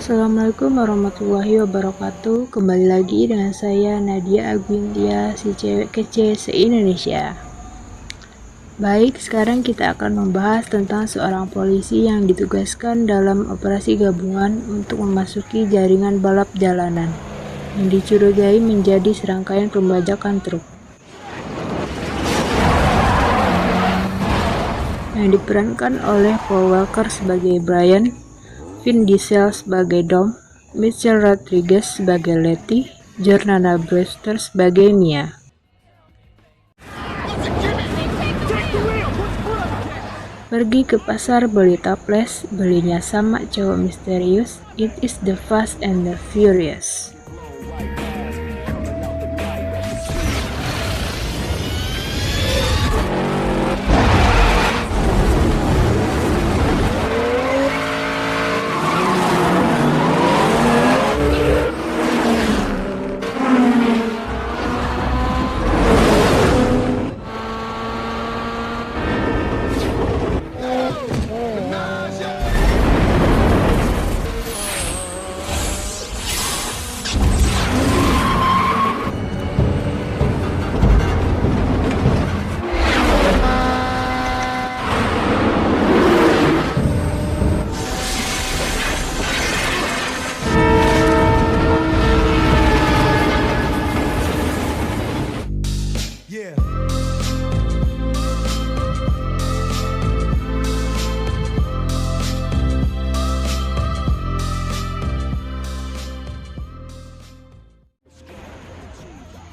Assalamualaikum warahmatullahi wabarakatuh. Kembali lagi dengan saya Nadia Agwintia, si cewek kece se-Indonesia. Baik, sekarang kita akan membahas tentang seorang polisi yang ditugaskan dalam operasi gabungan untuk memasuki jaringan balap jalanan yang dicurigai menjadi serangkaian pembajakan truk. Yang diperankan oleh Paul Walker sebagai Brian, Vin Diesel sebagai Dom, Michelle Rodriguez sebagai Letty, Jordana Brewster sebagai Mia. Pergi ke pasar beli toples, belinya sama cowok misterius. It is the Fast and the Furious.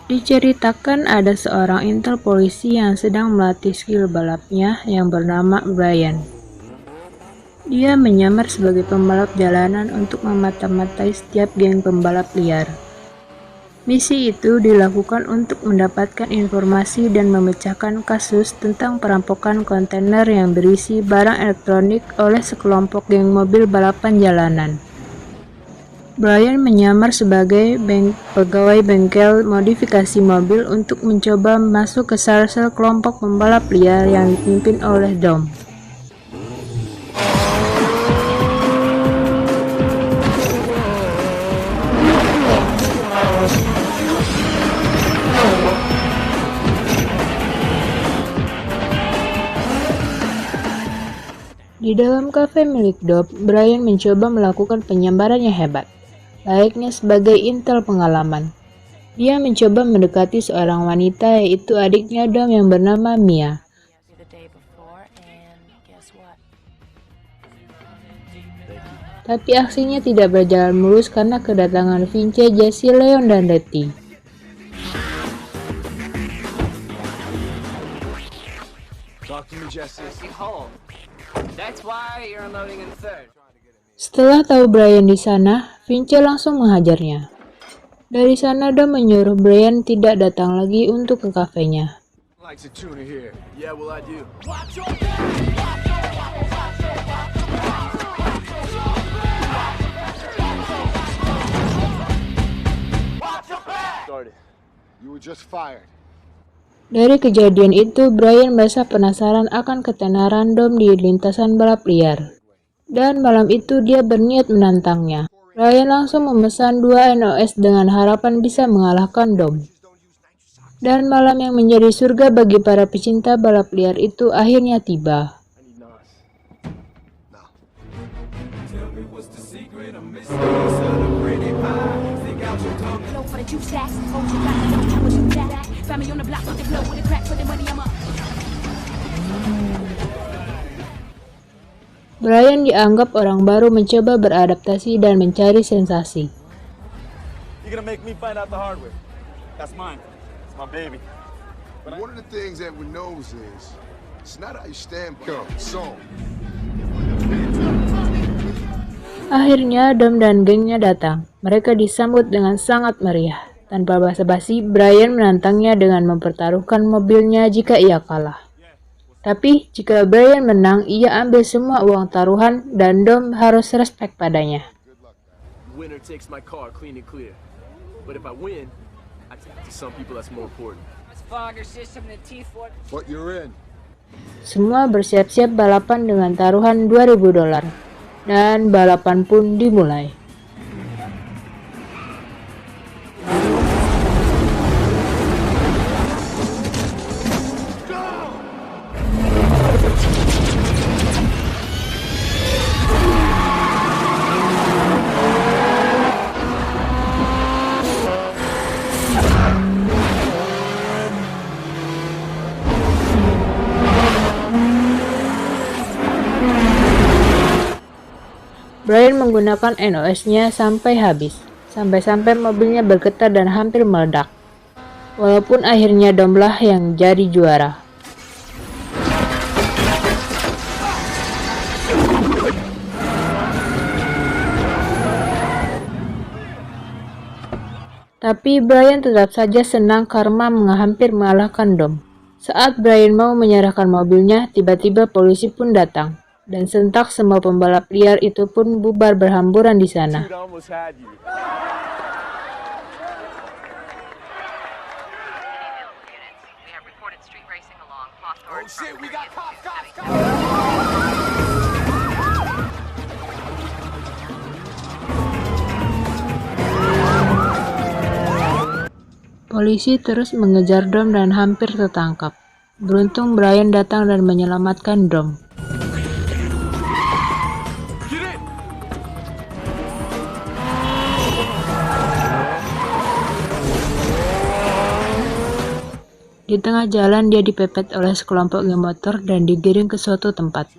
Diceritakan ada seorang intel polisi yang sedang melatih skill balapnya yang bernama Brian. Dia menyamar sebagai pembalap jalanan untuk memata-matai setiap geng pembalap liar. Misi itu dilakukan untuk mendapatkan informasi dan memecahkan kasus tentang perampokan kontainer yang berisi barang elektronik oleh sekelompok geng mobil balapan jalanan. Brian menyamar sebagai pegawai bengkel modifikasi mobil untuk mencoba masuk ke sel-sel kelompok pembalap liar yang dipimpin oleh Dom. Di dalam kafe milik Dom, Brian mencoba melakukan penyambaran yang hebat. Layaknya sebagai intel pengalaman, dia mencoba mendekati seorang wanita, yaitu adiknya Dom yang bernama Mia. Tapi aksinya tidak berjalan mulus karena kedatangan Vince, Jesse, Leon, dan Letty. Setelah tahu Brian di sana, Vince langsung menghajarnya. Dari sana Dom menyuruh Brian tidak datang lagi untuk ke kafenya. Dari kejadian itu, Brian merasa penasaran akan ketenaran Dom di lintasan balap liar. Dan malam itu dia berniat menantangnya. Brian langsung memesan 2 NOS dengan harapan bisa mengalahkan Dom. Dan malam yang menjadi surga bagi para pecinta balap liar itu akhirnya tiba. Brian dianggap orang baru mencoba beradaptasi dan mencari sensasi. Akhirnya Dom dan gengnya datang. Mereka disambut dengan sangat meriah. Tanpa basa-basi, Brian menantangnya dengan mempertaruhkan mobilnya jika ia kalah. Tapi jika Brian menang, ia ambil semua uang taruhan dan Dom harus respect padanya. Semua bersiap-siap balapan dengan taruhan $2.000 dan balapan pun dimulai. Brian menggunakan NOS-nya sampai habis, sampai-sampai mobilnya bergetar dan hampir meledak. Walaupun akhirnya Domlah yang jadi juara. Tapi Brian tetap saja senang karena hampir mengalahkan Dom. Saat Brian mau menyerahkan mobilnya, tiba-tiba polisi pun datang. Dan sentak semua pembalap liar itu pun bubar berhamburan di sana. Polisi terus mengejar Dom dan hampir tertangkap. Beruntung Brian datang dan menyelamatkan Dom. Di tengah jalan dia dipepet oleh sekelompok geng motor dan digiring ke suatu tempat.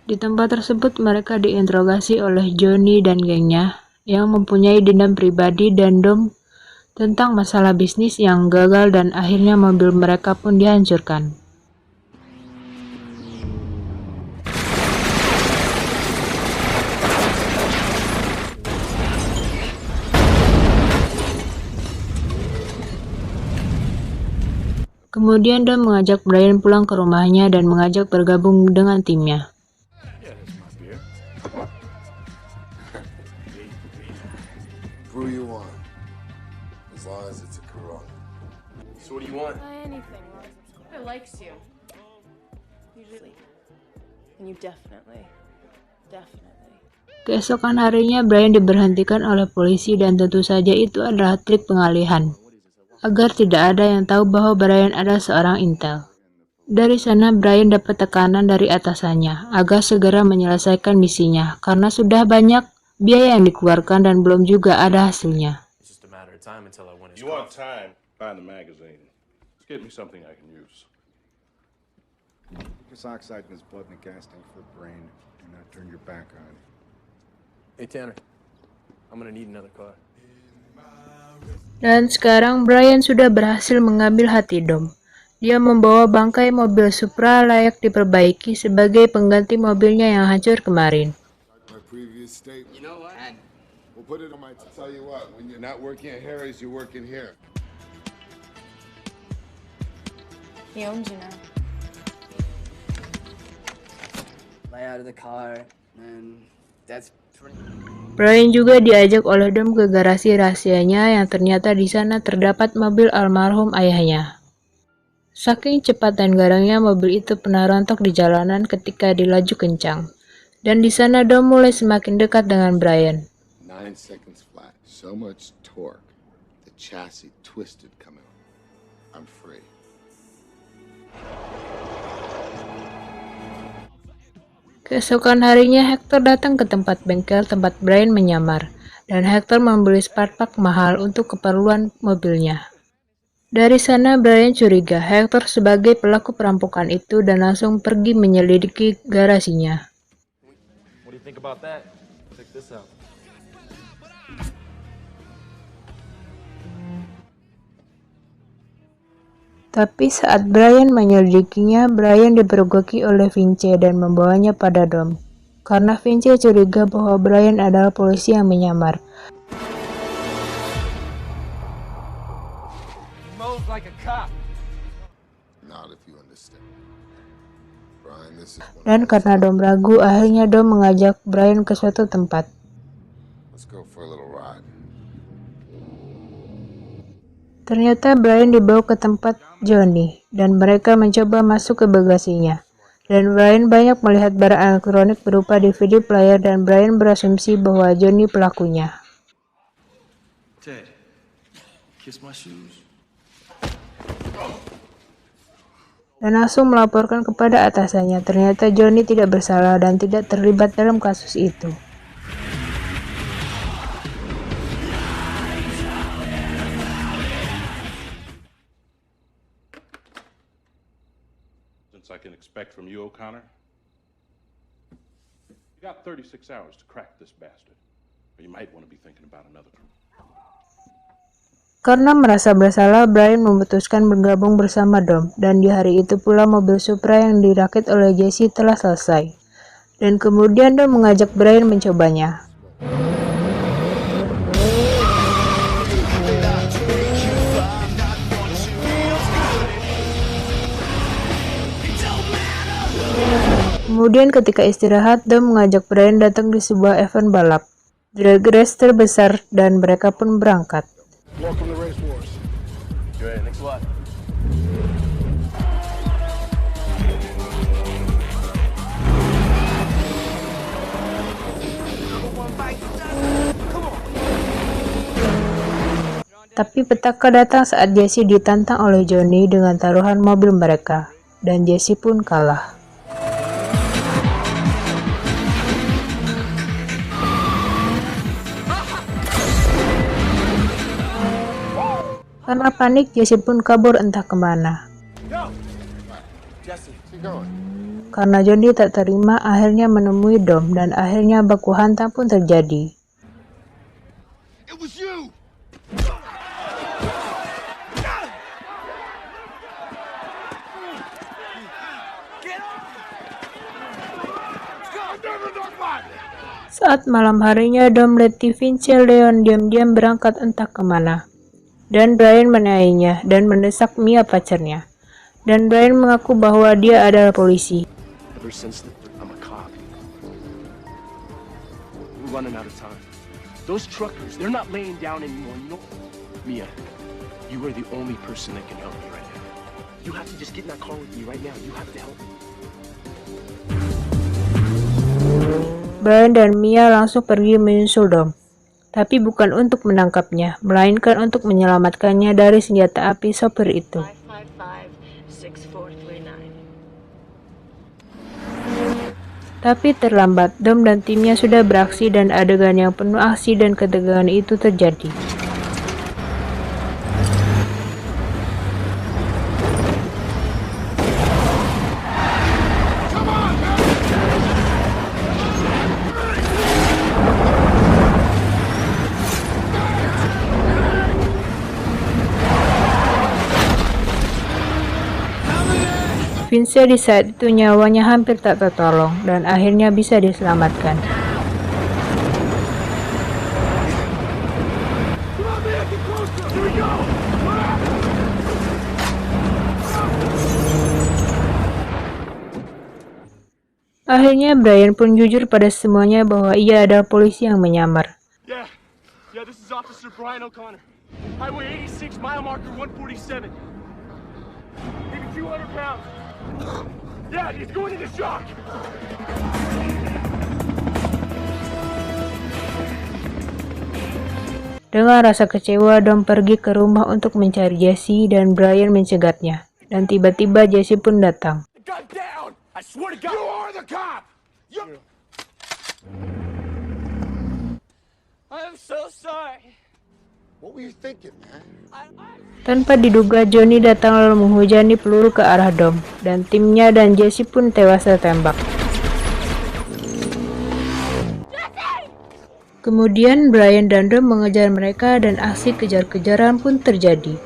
Di tempat tersebut mereka diinterogasi oleh Johnny dan gengnya yang mempunyai dendam pribadi dan Dom tentang masalah bisnis yang gagal dan akhirnya mobil mereka pun dihancurkan. Kemudian Dom mengajak Brian pulang ke rumahnya dan mengajak bergabung dengan timnya. Brew you want, as long as it's a Corona. So what do you want? Anything. Who likes you? Usually. And you definitely. Keesokan harinya Brian diberhentikan oleh polisi dan tentu saja itu adalah trik pengalihan, agar tidak ada yang tahu bahwa Brian adalah seorang intel. Dari sana Brian dapat tekanan dari atasannya agar segera menyelesaikan misinya karena sudah banyak biaya yang dikeluarkan dan belum juga ada hasilnya. You want time? Find the magazine. Let's get me something I can use. This oxide in his blood and a gas tank for the brain. Do not turn your back on it. Hey Tanner, I'm gonna need another car. Dan sekarang Brian sudah berhasil mengambil hati Dom. Dia membawa bangkai mobil Supra layak diperbaiki sebagai pengganti mobilnya yang hancur kemarin. You know what? We'll put it on my. Tell you what, when you're not working at Harry's, you're working here. He owns you now. Lay out of the car, and that's. Brian juga diajak oleh Dom ke garasi rahasianya yang ternyata di sana terdapat mobil almarhum ayahnya. Saking cepat dan garangnya mobil itu pernah rontok di jalanan ketika dilaju kencang. Dan di sana Dom mulai semakin dekat dengan Brian. 9 seconds flat. So much torque. The chassis twisted coming. I'm free. Keesokan harinya Hector datang ke tempat bengkel tempat Brian menyamar. Dan Hector membeli spark mahal untuk keperluan mobilnya. Dari sana Brian curiga Hector sebagai pelaku perampokan itu dan langsung pergi menyelidiki garasinya. What do you think about that? Check this out. Tapi saat Brian menyelidikinya, Brian dipergoki oleh Vince dan membawanya pada Dom. Karena Vince curiga bahwa Brian adalah polisi yang menyamar. Dan karena Dom ragu, akhirnya Dom mengajak Brian ke suatu tempat. Ternyata Brian dibawa ke tempat Johnny, dan mereka mencoba masuk ke bagasinya. Dan Brian banyak melihat barang elektronik berupa DVD player dan Brian berasumsi bahwa Johnny pelakunya. Ted, kiss my shoes. Dan langsung melaporkan kepada atasannya. Ternyata Johnny tidak bersalah dan tidak terlibat dalam kasus itu. expect from you, O'Connor. You got 36 hours to crack this bastard, or you might want to be thinking about another crew. Karena merasa bersalah, Brian memutuskan bergabung bersama Dom, dan di hari itu pula mobil Supra yang dirakit oleh Jesse telah selesai. Dan kemudian Dom mengajak Brian mencobanya. Kemudian ketika istirahat, Dom mengajak Brian datang di sebuah event balap, drag race terbesar, dan mereka pun berangkat. Welcome to Race Wars. Good. Next what? Tapi petaka datang saat Jesse ditantang oleh Johnny dengan taruhan mobil mereka, dan Jesse pun kalah. Karena panik, Jesse pun kabur entah kemana. Keep going. Karena Johnny tak terima, akhirnya menemui Dom, dan akhirnya baku hantam pun terjadi. It was you! Saat malam harinya, Dom melihat Vince Leon diam-diam berangkat entah kemana. Dan Brian menanyainya dan mendesak Mia pacarnya. Dan Brian mengaku bahwa dia adalah polisi. Ever since I'm a cop. We're running out of time. Those truckers, they're not laying down anymore, you know? Mia, you are the only person that can help me right now. You have to just get in that car with me right now. You have to help me. Brian dan Mia langsung pergi menyusul Dom. Tapi bukan untuk menangkapnya, melainkan untuk menyelamatkannya dari senjata api sopir itu. 555-6439. Tapi terlambat, Dom dan timnya sudah beraksi dan adegan yang penuh aksi dan ketegangan itu terjadi. Vince di saat itu nyawanya hampir tak tertolong dan akhirnya bisa diselamatkan. Akhirnya Brian pun jujur pada semuanya bahwa ia adalah polisi yang menyamar. Yeah, this is Officer Brian O'Connor. Highway 86, mile marker 147. Maybe 200 pounds. Yeah, he's going into shock. Dengan rasa kecewa, Dom pergi ke rumah untuk mencari Jesse dan Brian mencegatnya. Dan tiba-tiba Jesse pun datang. Gun down! I swear to God! You are the cop! I'm so sorry. What were you thinking, man? Tanpa diduga, Johnny datang lalu menghujani peluru ke arah Dom, dan timnya dan Jesse pun tewas tertembak. Kemudian Brian dan Dom mengejar mereka dan aksi kejar-kejaran pun terjadi.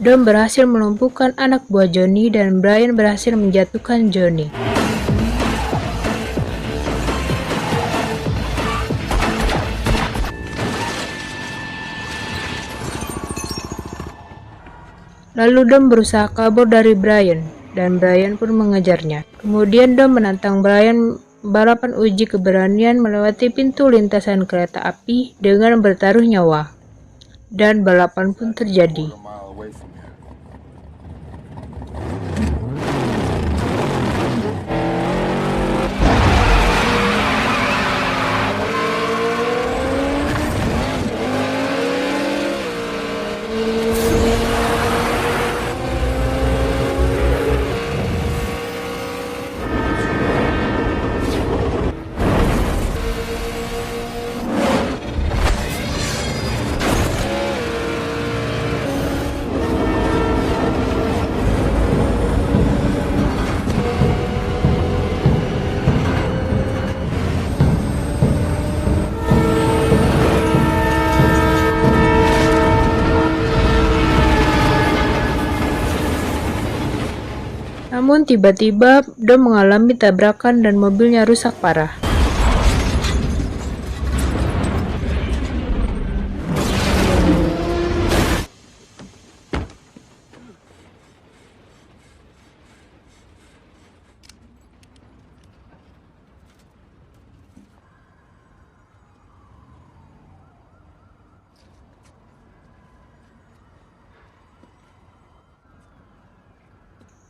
Dom berhasil melumpuhkan anak buah Johnny dan Brian berhasil menjatuhkan Johnny. Lalu Dom berusaha kabur dari Brian, dan Brian pun mengejarnya. Kemudian Dom menantang Brian balapan uji keberanian melewati pintu lintasan kereta api dengan bertaruh nyawa. Dan balapan pun terjadi. A mile away from here. Namun tiba-tiba Dom mengalami tabrakan dan mobilnya rusak parah.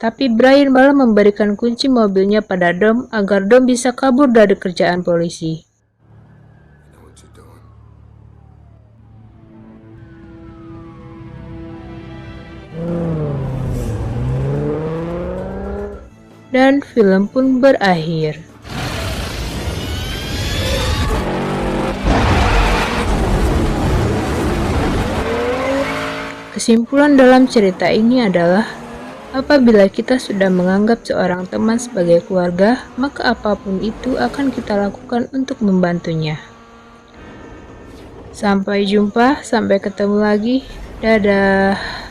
Tapi Brian malah memberikan kunci mobilnya pada Dom agar Dom bisa kabur dari kerjaan polisi. You know what you're doing. Dan film pun berakhir. Kesimpulan dalam cerita ini adalah apabila kita sudah menganggap seorang teman sebagai keluarga, maka apapun itu akan kita lakukan untuk membantunya. Sampai jumpa, sampai ketemu lagi. Dadah.